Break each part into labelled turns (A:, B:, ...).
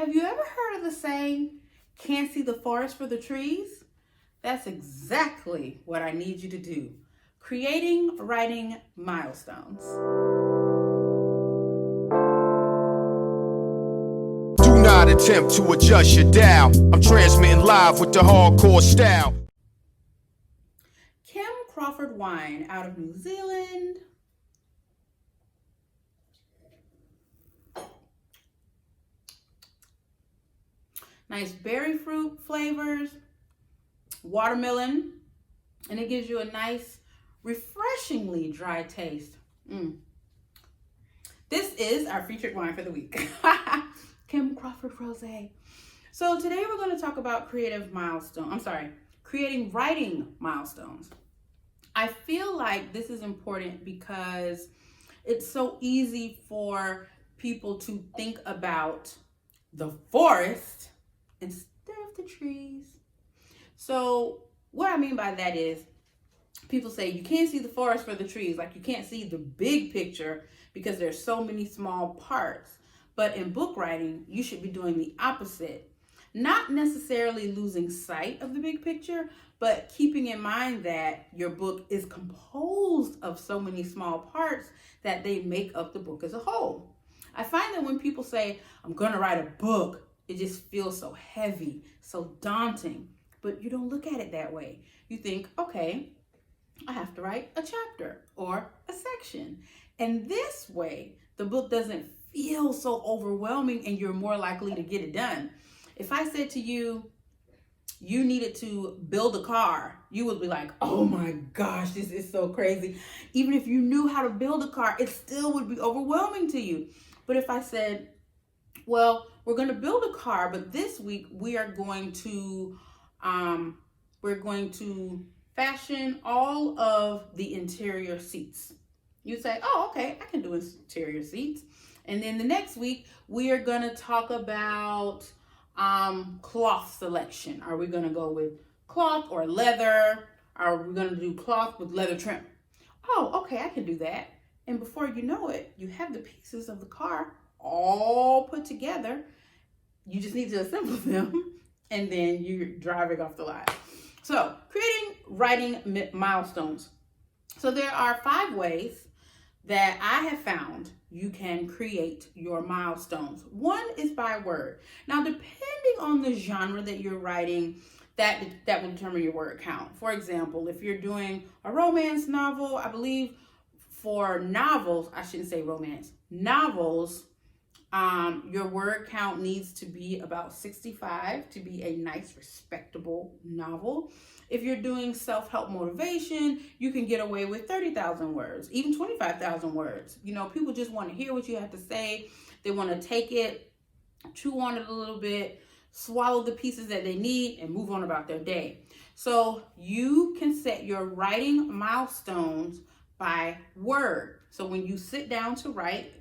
A: Have you ever heard of the saying, can't see the forest for the trees? That's exactly what I need you to do. Creating writing milestones.
B: Do not attempt to adjust your dial. I'm transmitting live with the hardcore style.
A: Crawford Wine out of New Zealand. Nice berry fruit flavors, watermelon, and it gives you a nice, refreshingly dry taste. This is our featured wine for the week. Crawford Rosé. So today we're going to talk about creating writing milestones. I feel like this is important because it's so easy for people to think about the forest instead of the trees. So what I mean by that is people say you can't see the forest for the trees, like you can't see the big picture because there's so many small parts. But in book writing, you should be doing the opposite. Not necessarily losing sight of the big picture, but keeping in mind that your book is composed of so many small parts that they make up the book as a whole. I find that when people say, I'm going to write a book, it just feels so heavy, so daunting. But you don't look at it that way. You think, okay, I have to write a chapter or a section. And this way, the book doesn't feel so overwhelming and you're more likely to get it done. If I said to you, you needed to build a car, you would be like, oh my gosh, this is so crazy. Even if you knew how to build a car, it still would be overwhelming to you. But if I said, well, we're going to build a car, but this week we are going to fashion all of the interior seats. You say, oh, okay, I can do interior seats. And then the next week we are going to talk about cloth selection. Are we going to go with cloth or leather? Are we going to do cloth with leather trim? Oh, okay, I can do that. And before you know it, you have the pieces of the car all put together. You just need to assemble them and then you're driving off the lot. So creating writing milestones. So there are 5 ways that I have found you can create your milestones. One is by word. Now, depending on the genre that you're writing, that will determine your word count. For example, if you're doing a romance novel, I believe for novels, I shouldn't say romance, novels, your word count needs to be about 65 to be a nice, respectable novel. If you're doing self-help motivation, you can get away with 30,000 words, even 25,000 words. You know, people just want to hear what you have to say. They want to take it, chew on it a little bit, swallow the pieces that they need, and move on about their day. So you can set your writing milestones by word. So when you sit down to write,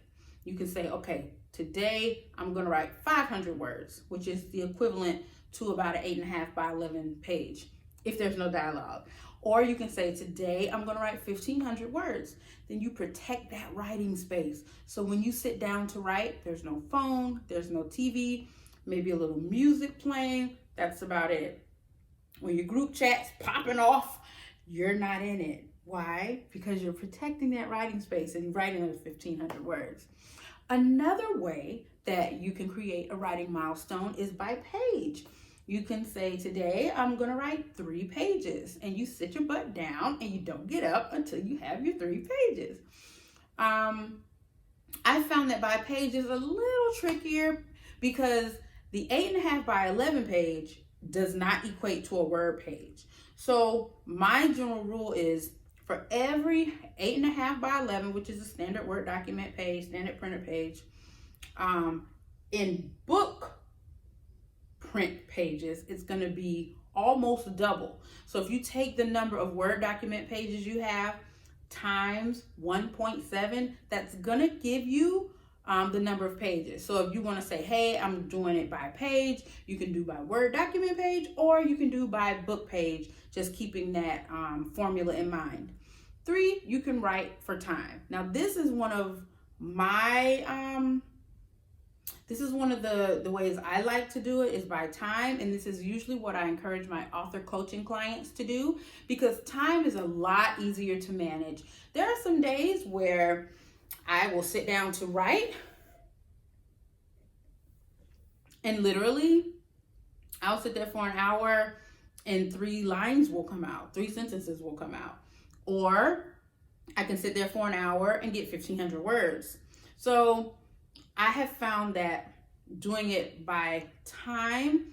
A: you can say, okay, today I'm going to write 500 words, which is the equivalent to about an 8.5 by 11 page, if there's no dialogue. Or you can say, today I'm going to write 1,500 words. Then you protect that writing space. So when you sit down to write, there's no phone, there's no TV, maybe a little music playing. That's about it. When your group chat's popping off, you're not in it. Why? Because you're protecting that writing space and writing those 1,500 words. Another way that you can create a writing milestone is by page. You can say, today I'm going to write 3 pages, and you sit your butt down and you don't get up until you have your 3 pages. I found that by page is a little trickier because the 8.5 by 11 page does not equate to a word page. So my general rule is for every 8.5 by 11, which is a standard Word document page, standard printer page, in book print pages, it's going to be almost double. So if you take the number of Word document pages you have times 1.7, that's going to give you the number of pages. So if you want to say, hey, I'm doing it by page, you can do by Word document page, or you can do by book page, just keeping that formula in mind. 3, you can write for time. Now, this is one of my This is one of the ways I like to do it is by time. And this is usually what I encourage my author coaching clients to do, because time is a lot easier to manage. There are some days where I will sit down to write, and literally I'll sit there for an hour and 3 lines will come out, 3 sentences will come out. Or I can sit there for an hour and get 1,500 words. So I have found that doing it by time,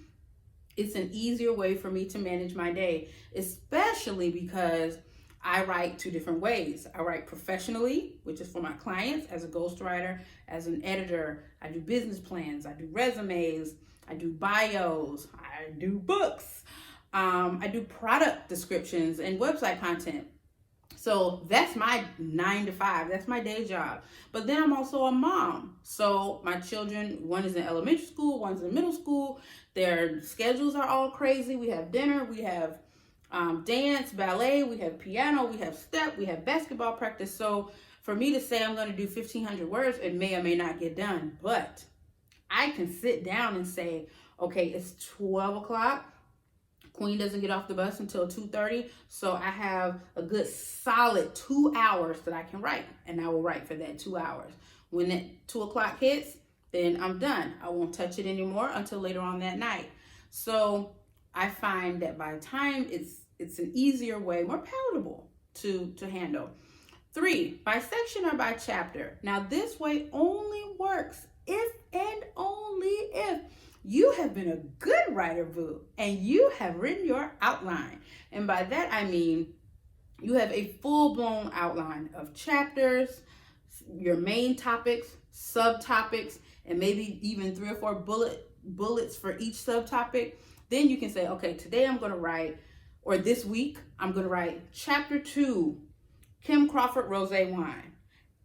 A: it's an easier way for me to manage my day, especially because I write 2 different ways. I write professionally, which is for my clients as a ghostwriter, as an editor. I do business plans, I do resumes, I do bios, I do books, I do product descriptions and website content. So that's my 9 to 5. That's my day job. But then I'm also a mom. So my children, one is in elementary school, one's in middle school. Their schedules are all crazy. We have dinner, we have dance, ballet, we have piano, we have step, we have basketball practice. So for me to say I'm going to do 1,500 words, it may or may not get done. But I can sit down and say, okay, it's 12 o'clock. Queen doesn't get off the bus until 2:30, so I have a good solid 2 hours that I can write, and I will write for that 2 hours. When that 2 o'clock hits, then I'm done. I won't touch it anymore until later on that night. So I find that by time, it's an easier way, more palatable to handle. 3, by section or by chapter. Now this way only works if and only if you have been a good writer, boo, and you have written your outline. And by that, I mean you have a full-blown outline of chapters, your main topics, subtopics, and maybe even 3 or 4 bullets for each subtopic. Then you can say, okay, today I'm going to write, or this week, I'm going to write chapter 2, Kim Crawford Rosé Wine.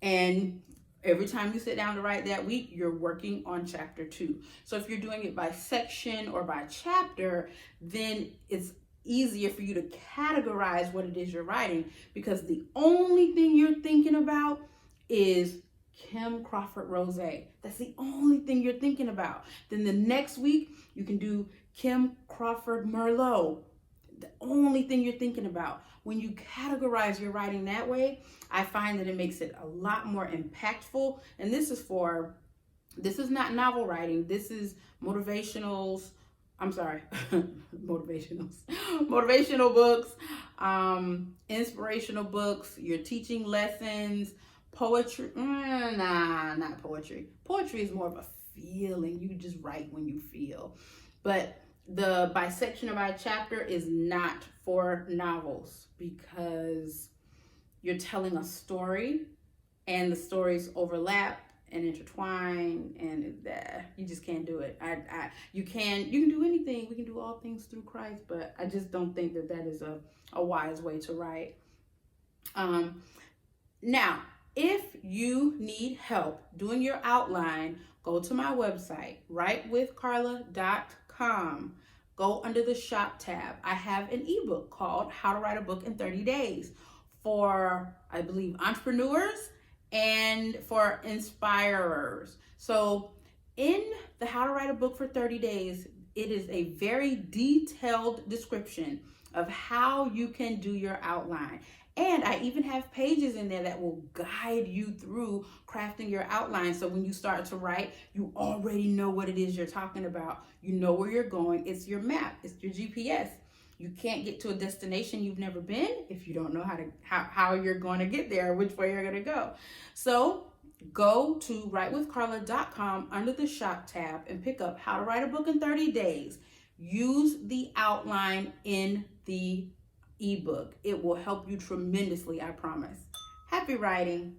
A: And every time you sit down to write that week, you're working on chapter 2. So if you're doing it by section or by chapter, then it's easier for you to categorize what it is you're writing, because the only thing you're thinking about is Kim Crawford Rosé. That's the only thing you're thinking about. Then the next week, you can do Kim Crawford Merlot. The only thing you're thinking about. When you categorize your writing that way, I find that it makes it a lot more impactful. And this is not novel writing. This is motivational books, inspirational books. You're teaching lessons, poetry. Not poetry. Poetry is more of a feeling. You just write when you feel. But the by section or by chapter is not for novels, because you're telling a story and the stories overlap and intertwine, and you just can't do it. You can do anything. We can do all things through Christ, but I just don't think that is a wise way to write. Now, if you need help doing your outline, go to my website, writewithcarla.com. Go under the shop tab. I have an ebook called How to Write a Book in 30 Days for, I believe, entrepreneurs and for inspirers. So in the How to Write a Book for 30 Days, it is a very detailed description of how you can do your outline. And I even have pages in there that will guide you through crafting your outline. So when you start to write, you already know what it is you're talking about. You know where you're going. It's your map. It's your GPS. You can't get to a destination you've never been if you don't know how you're going to get there, which way you're going to go. So go to writewithcarla.com under the shop tab and pick up How to Write a Book in 30 Days. Use the outline in the ebook. It will help you tremendously, I promise. Happy writing.